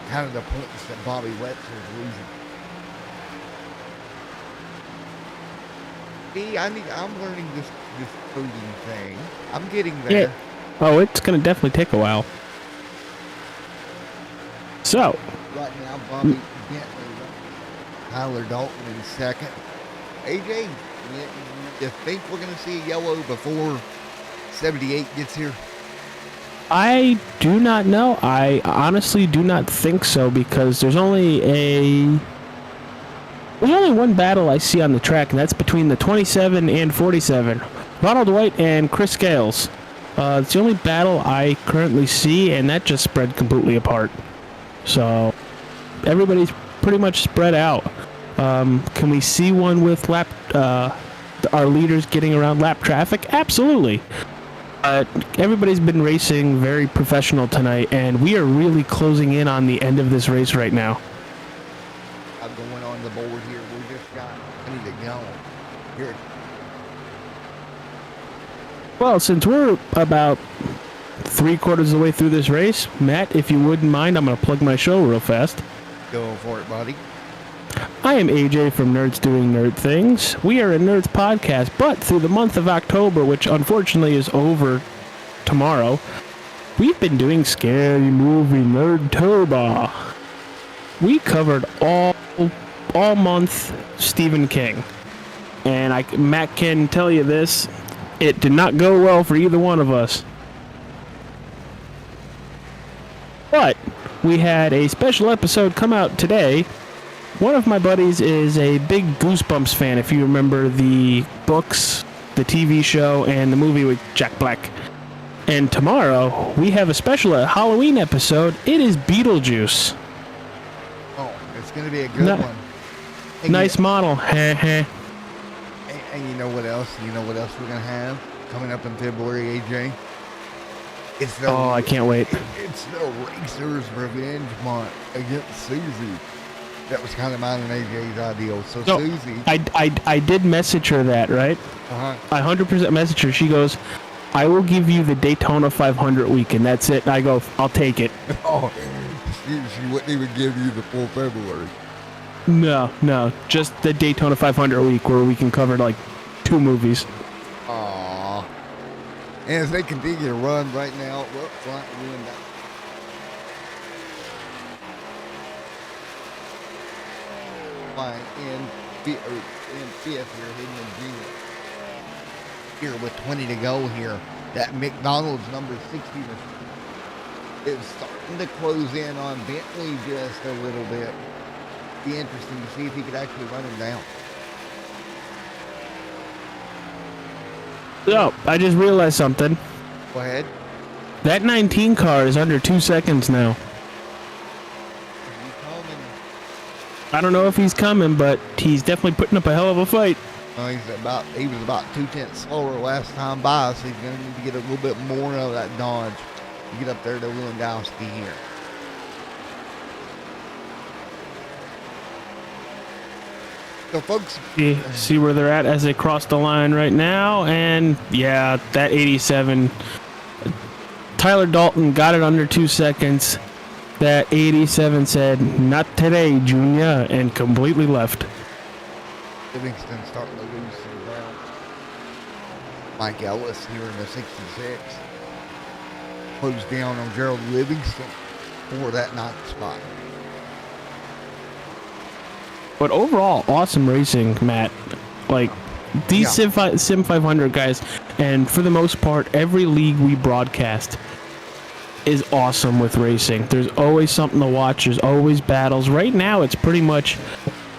kind of the points that Bobby Wetzel is losing. See, I'm learning this coding thing. I'm getting there. Yeah. Oh, it's going to definitely take a while. So. Right now, Bobby Bentley Tyler Dalton in second. AJ, you think we're going to see a yellow before 78 gets here? I do not know. I honestly do not think so, because there's only one battle I see on the track, and that's between the 27 and 47. Ronald White and Chris Scales. It's the only battle I currently see, and that just spread completely apart. So everybody's pretty much spread out. Can we see one with our leaders getting around lap traffic? Absolutely. Everybody's been racing very professional tonight, and we are really closing in on the end of this race right now. I'm going on the board here. We just got plenty to go. Here. Well, since we're about 3/4 of the way through this race, Matt, if you wouldn't mind, I'm going to plug my show real fast. Go for it, buddy. I am AJ from Nerds Doing Nerd Things. We are a Nerds podcast, but through the month of October, which unfortunately is over tomorrow, we've been doing Scary Movie Nerdtober. We covered all month Stephen King. And Matt can tell you this, it did not go well for either one of us. But we had a special episode come out today. One of my buddies is a big Goosebumps fan, if you remember the books, the TV show, and the movie with Jack Black. And tomorrow, we have a special Halloween episode. It is Beetlejuice. Oh, it's going to be a good one. And nice model. and you know what else? You know what else we're going to have coming up in February, AJ? I can't wait. It's the Racer's Revenge Month against Susie. That was kind of mine and AJ's ideal. So Susie, I did message her that, right? Uh-huh. I 100% messaged her. She goes, I will give you the Daytona 500 weekend. That's it. And I go, I'll take it. Oh, she wouldn't even give you the full February. No, just the Daytona 500 week where we can cover like 2 movies. Aww. And as they continue to run right now, up front, doing that. In fifth here, hitting in junior. Here with 20 to go here. That McDonald's number 60 is starting to close in on Bentley just a little bit. Be interesting to see if he could actually run him down. So, I just realized something. Go ahead. That 19 car is under 2 seconds now. I don't know if he's coming, but he's definitely putting up a hell of a fight. He was about 2/10 slower last time by, so he's going to need to get a little bit more of that Dodge to get up there to Lewandowski here. So, folks, see where they're at as they cross the line right now, and yeah, that 87. Tyler Dalton got it under 2 seconds. That 87 said, "Not today, Junior," and completely left. Livingston starting to lose some ground. Mike Ellis here in the 66. Closed down on Gerald Livingston for that 9th spot. But overall, awesome racing, Matt. Like, these Sim 500 guys, and for the most part, every league we broadcast is awesome with racing. There's always something to watch. There's always battles. Right now, it's pretty much,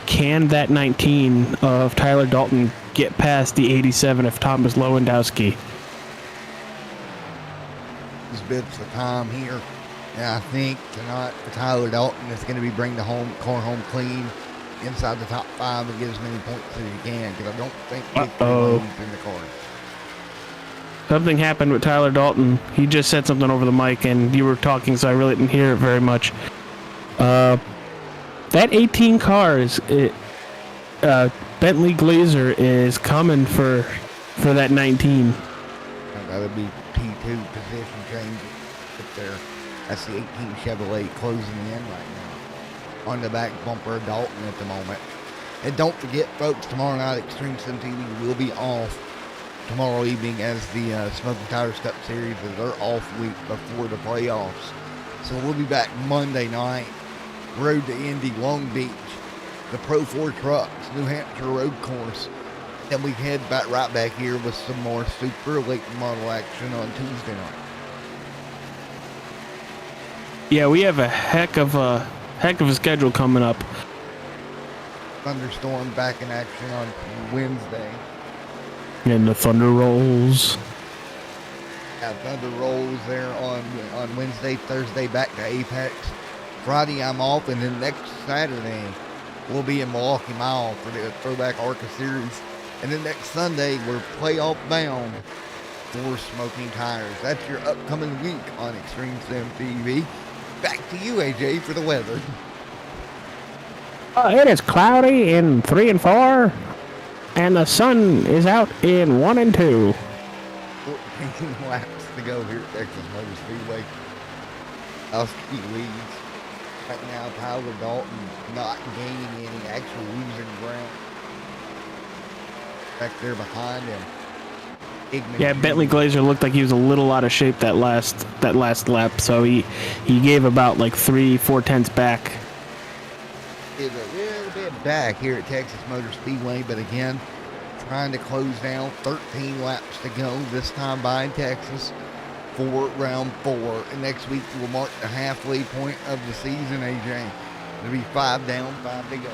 can that 19 of Tyler Dalton get past the 87 of Thomas Lewandowski? This bits the time here. And I think tonight for Tyler Dalton, it's going to be bring the car home clean inside the top 5 and get as many points as he can, because I don't think victory leads in the car. Something happened with Tyler Dalton. He just said something over the mic, and you were talking, so I really didn't hear it very much. That 18 car is Bentley Glazer is coming for that 19. That'll be P2 position change up there. That's the 18 Chevrolet closing in right now on the back bumper of Dalton at the moment. And don't forget, folks, tomorrow night Extreme Sim TV will be off tomorrow evening as the Smoking Tire Step Series is their off week before the playoffs. So we'll be back Monday night, road to Indy, Long Beach, the Pro 4 Trucks, New Hampshire Road Course. Then we head right back here with some more super late model action on Tuesday night. Yeah, we have a heck of a schedule coming up. Thunderstorm back in action on Wednesday. And the Thunder rolls. Yeah, Thunder rolls there on Wednesday, Thursday back to Apex. Friday I'm off, and then next Saturday we'll be in Milwaukee Mile for the Throwback ARCA series. And then next Sunday we're playoff bound for Smoking Tires. That's your upcoming week on Extreme Sim TV. Back to you, AJ, for the weather. It is cloudy in 3 and 4, and the sun is out in 1 and 2. 14 laps to go here at Texas Motor Speedway. Dowski leads. Right now, Tyler Dalton not gaining any, actual losing ground. Back there behind him. Yeah, Bentley Glazer looked like he was a little out of shape that last lap, so he gave about like 3-4 tenths back. Is a little bit back here at Texas Motor Speedway, but again, trying to close down. 13 laps to go this time by in Texas for round 4. And next week will mark the halfway point of the season, AJ. It'll be 5 down, 5 to go.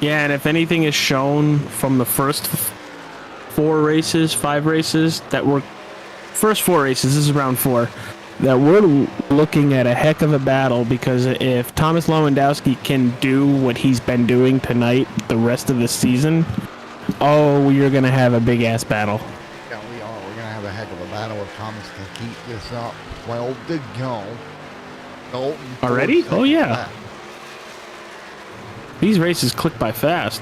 Yeah, and if anything is shown from the first 5 races, that were first 4 races, this is round 4, that we're looking at a heck of a battle, because if Thomas Lewandowski can do what he's been doing tonight the rest of the season, you're going to have a big-ass battle. Yeah, we are. We're going to have a heck of a battle if Thomas can keep this up. 12 to go. Dalton already? Oh, yeah. These races click by fast.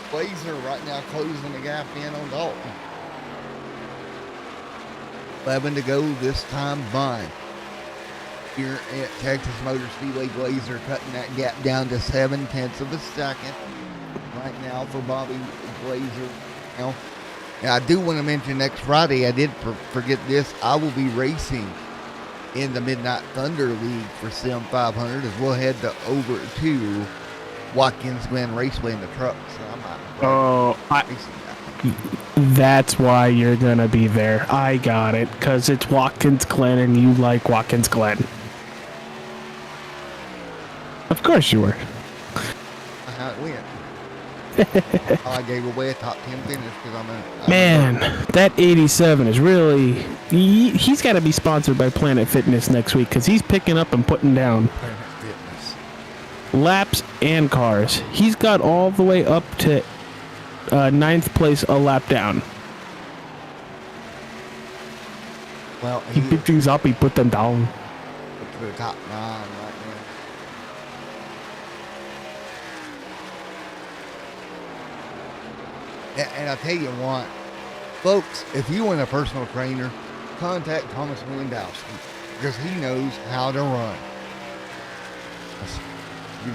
Blazer right now closing the gap in on Dalton. 11 to go this time by. Here at Texas Motor Speedway, Blazer cutting that gap down to 7/10 of a second. Right now for Bobby Blazer. Now I do want to mention next Friday, I did forget this, I will be racing in the Midnight Thunder League for Sim 500 as we'll head over to Watkins Glen Raceway in the truck. So that's why you're gonna be there. I got it, because it's Watkins Glen and you like Watkins Glen. Of course you were. How it went. I gave away a top 10 finish because Man, that 87 is really... He's got to be sponsored by Planet Fitness next week, because he's picking up and putting down Planet Fitness laps and cars. He's got all the way up to 9th place a lap down. Well, he picked things up, he put them down. To the top 9 right now. And I'll tell you what, folks, if you want a personal trainer, contact Thomas Lewandowski, because he knows how to run.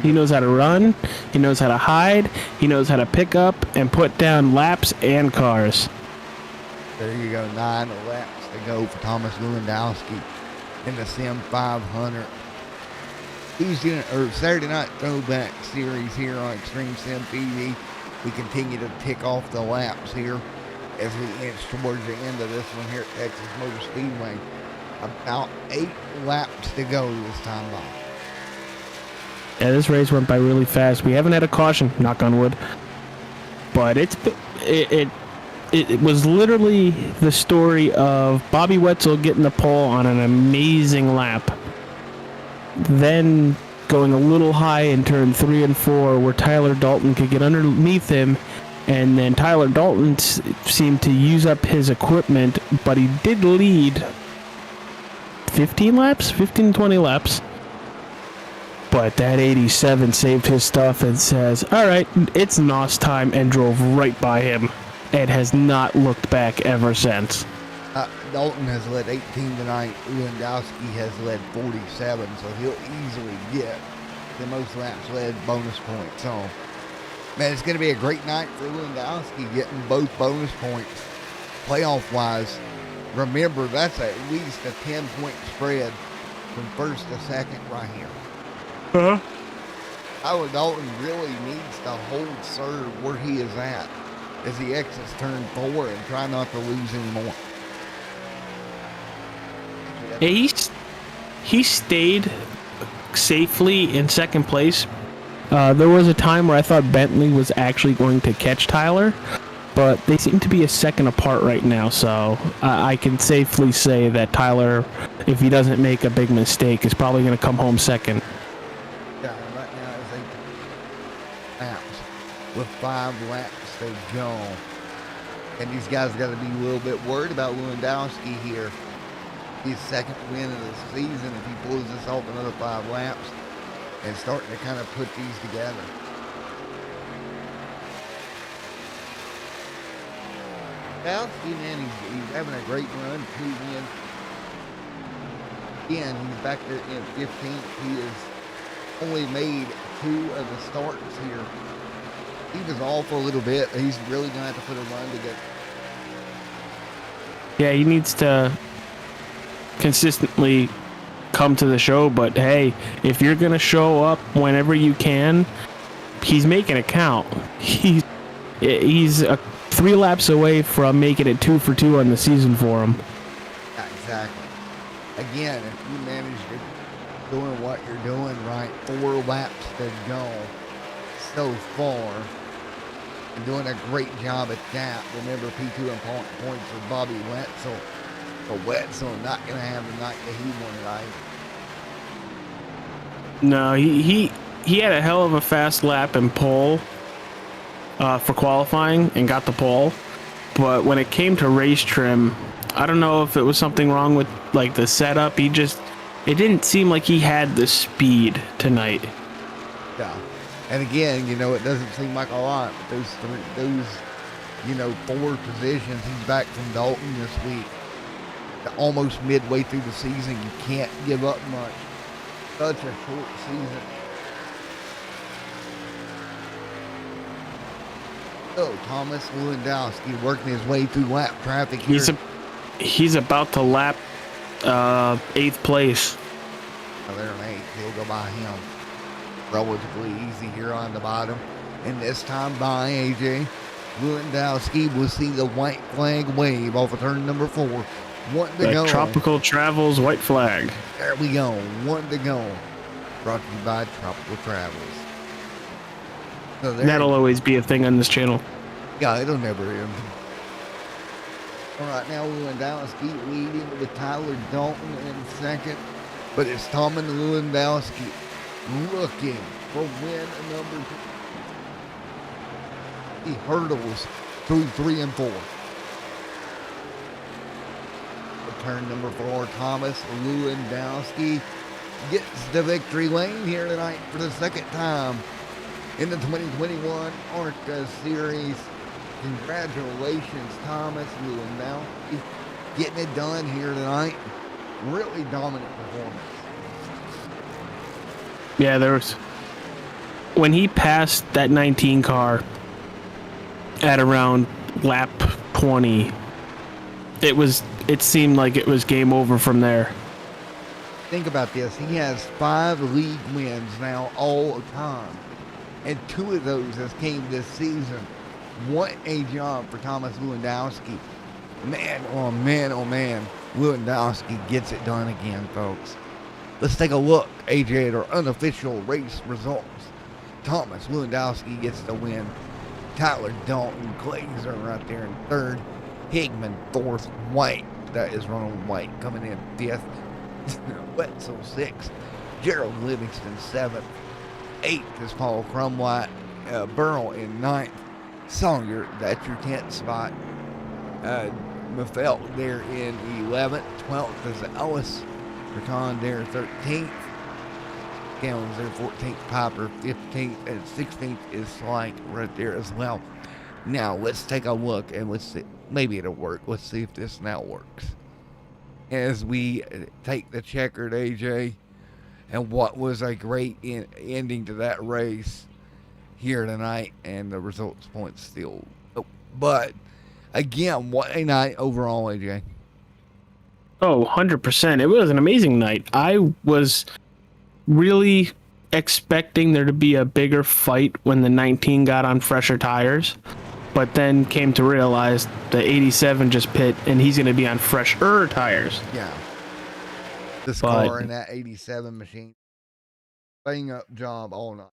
He knows how to run, he knows how to hide, he knows how to pick up and put down laps and cars. There you go, 9 laps to go for Thomas Lewandowski in the Sim 500. Saturday night throwback series here on Extreme Sim TV. We continue to tick off the laps here as we inch towards the end of this one here at Texas Motor Speedway. About 8 laps to go this time by. Yeah, this race went by really fast. We haven't had a caution, knock on wood. But it was literally the story of Bobby Wetzel getting the pole on an amazing lap. Then going a little high in turn 3 and 4 where Tyler Dalton could get underneath him, and then Tyler Dalton seemed to use up his equipment, but he did lead 15 to 20 laps. But that 87 saved his stuff and says, all right, it's NOS time, and drove right by him and has not looked back ever since. Dalton has led 18 tonight. Lewandowski has led 47, so he'll easily get the most laps led bonus points. So, man, it's going to be a great night for Lewandowski, getting both bonus points playoff-wise. Remember, that's at least a 10-point spread from first to second right here. Tyler Dalton really needs to hold serve where he is at as he exits turn 4 and try not to lose anymore. Yeah, he stayed safely in second place. There was a time where I thought Bentley was actually going to catch Tyler, but they seem to be a second apart right now, so I can safely say that Tyler, if he doesn't make a big mistake, is probably going to come home second. Yeah, right now it's 8 laps with 5 laps to go. And these guys got to be a little bit worried about Lewandowski here. His second win of the season if he pulls this off another 5 laps and starting to kind of put these together. Lewandowski, man, he's having a great run, 2 wins. Again, he's back there in 15th. He has only made 2 of the starts here. He was off for a little bit, but he's really going to have to put a run together. Yeah, he needs to consistently come to the show, but hey, if you're going to show up whenever you can, he's making it count. He's 3 laps away from making it 2 for 2 on the season for him. Yeah, exactly. Again, if you manage to doing what you're doing right, 4 laps to go so far, and doing a great job at that. Remember, P2 and points for Bobby Wetzel. But Wetzel not going to have the night that he wanted, right? No, he had a hell of a fast lap and pole for qualifying and got the pole. But when it came to race trim, I don't know if it was something wrong with like the setup. It didn't seem like he had the speed tonight. Yeah. And again, it doesn't seem like a lot, but those 4 positions, he's back from Dalton this week. Almost midway through the season, you can't give up much. Such a short season. So Thomas Lewandowski working his way through lap traffic here. He's about to lap 8th place. Oh, they're in 8th. He'll go by him. Relatively easy here on the bottom. And this time by AJ Lewandowski will see the white flag wave off of turn number 4. 1 to go. Tropical Travels white flag. There we go. 1 to go. Brought to you by Tropical Travels. So that'll always be a thing on this channel. Yeah, it'll never end. All right, now Lewandowski leading with Tyler Dalton in second. But it's Tom and Lewandowski looking for win number 2. He hurdles through 3 and 4. Turn number 4, Thomas Lewandowski gets the victory lane here tonight for the second time in the 2021 ARCA Series. Congratulations, Thomas Lewandowski, getting it done here tonight. Really dominant performance. Yeah, when he passed that 19 car at around lap 20, it seemed like it was game over from there. Think about this. He has 5 league wins now all time. And 2 of those has came this season. What a job for Thomas Lewandowski. Man, oh man, oh man. Lewandowski gets it done again, folks. Let's take a look, AJ, at our unofficial race results. Thomas Lewandowski gets the win. Tyler Dalton, Glazer right there in 3rd. Higman 4th. White, that is Ronald White, coming in 5th. Wetzel 6th. Gerald Livingston 7th. 8th is Paul Crumwhite. Burrow in 9th. Sawyer, that's your 10th spot. Mafelt there in 11th. 12th is Ellis. Raton there 13th. Gallons there 14th. Piper 15th. And 16th is Slank right there as well. Now let's take a look and let's see. Maybe it'll work. Let's see if this now works. As we take the checkered, AJ, and what was a great ending to that race here tonight, and the results point still. But again, what a night overall, AJ. Oh, 100%. It was an amazing night. I was really expecting there to be a bigger fight when the 19 got on fresher tires, but then came to realize the 87 just pit and he's going to be on fresher tires. Yeah. This car and that 87 machine. Bang up job all night.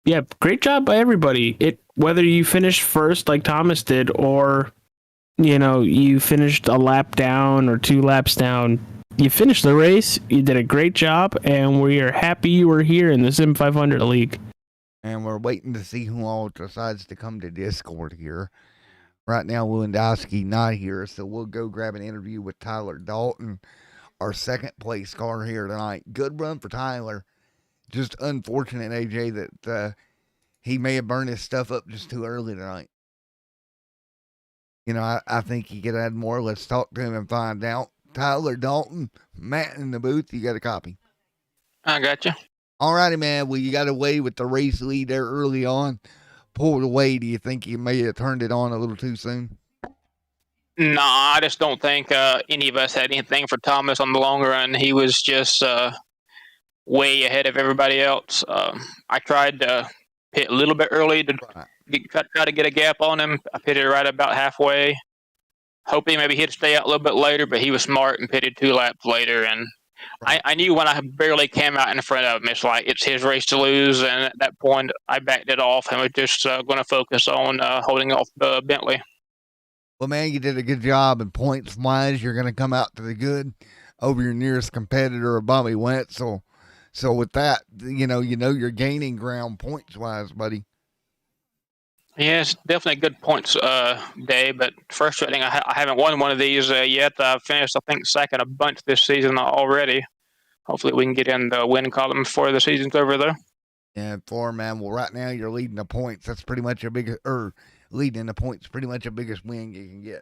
Yeah, great job by everybody. Whether you finished first like Thomas did, or you finished a lap down or 2 laps down, you finished the race. You did a great job, and we are happy you were here in the Sim 500 League. And we're waiting to see who all decides to come to Discord here. Right now, Lewandowski not here, so we'll go grab an interview with Tyler Dalton, our second place car here tonight. Good run for Tyler. Just unfortunate, AJ, that he may have burned his stuff up just too early tonight. I think he could add more. Let's talk to him and find out. Tyler Dalton, Matt in the booth, you got a copy? I got you. All righty, man. Well, you got away with the race lead there early on. Pulled away. Do you think you may have turned it on a little too soon? No, I just don't think any of us had anything for Thomas on the long run. He was just way ahead of everybody else. I tried to pit a little bit early to try to get a gap on him. I pitted right about halfway, hoping maybe he'd stay out a little bit later, but he was smart and pitted 2 laps later. And I knew when I barely came out in front of him, it's his race to lose. And at that point, I backed it off and was just going to focus on holding off Bentley. Well, man, you did a good job. And points-wise, you're going to come out to the good over your nearest competitor, Bobby Wetzel. So with that, you're gaining ground points-wise, buddy. Yeah, it's definitely a good points day, but frustrating. I haven't won one of these yet. I've finished, I think, second a bunch this season already. Hopefully we can get in the win column before the season's over, though. Yeah, man. Well, right now you're leading the points. That's pretty much leading the points, pretty much the biggest win you can get.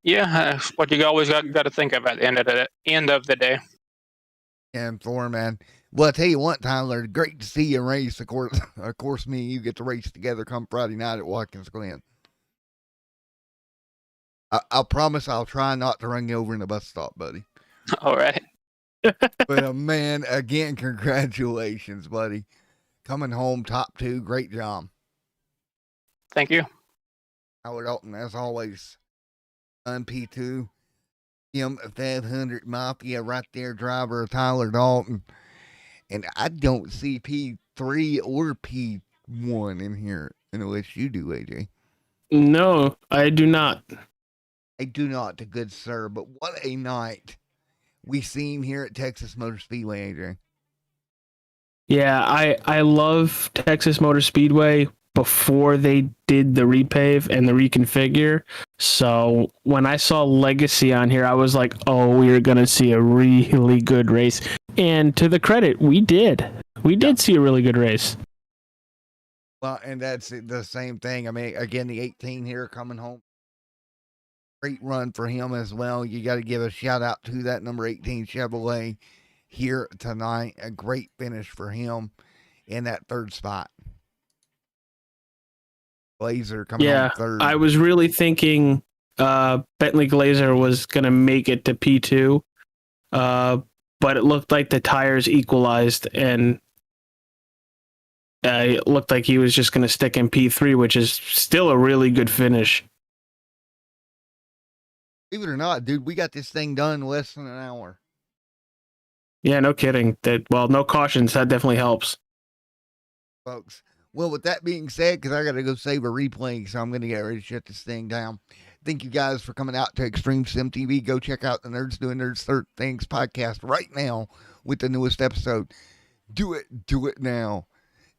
Yeah, what you always got to think of at the end of the day. And man. Well, I tell you what, Tyler, great to see you race. Of course, me and you get to race together come Friday night at Watkins Glen. I'll promise I'll try not to run you over in the bus stop, buddy. All right. But, man, again, congratulations, buddy. Coming home top 2, great job. Thank you. Howard Dalton, as always, on P2. 500 Mafia right there, driver Tyler Dalton. And I don't see P3 or P1 in here, unless you do, AJ. No, I do not. I do not, good sir. But what a night we seen here at Texas Motor Speedway, AJ. Yeah, I love Texas Motor Speedway before they did the repave and the reconfigure. So when I saw Legacy on here, I was like, oh, we're going to see a really good race. And to the credit, we did. We did see a really good race. Well, and that's the same thing. I mean, again, the 18 here coming home. Great run for him as well. You got to give a shout out to that number 18 Chevrolet here tonight. A great finish for him in that 3rd spot. Glazer coming home 3rd. I was really thinking Bentley Glazer was going to make it to P2, but it looked like the tires equalized, and it looked like he was just going to stick in P3, which is still a really good finish. Believe it or not, dude, we got this thing done in less than an hour. Yeah, no kidding. No cautions. That definitely helps. Folks. Well, with that being said, because I got to go save a replay, so I'm going to get ready to shut this thing down. Thank you guys for coming out to Extreme Sim TV. Go check out the Nerds Doing Nerds Things podcast right now with the newest episode. Do it now,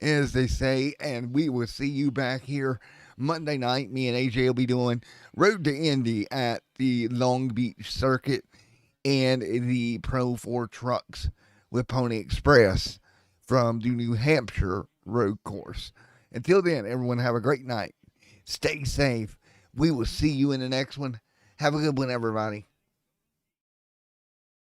as they say, and we will see you back here Monday night. Me and AJ will be doing Road to Indy at the Long Beach Circuit and the Pro 4 Trucks with Pony Express from the New Hampshire road course. Until then, everyone have a great night. Stay safe. We will see you in the next one. Have a good one, everybody.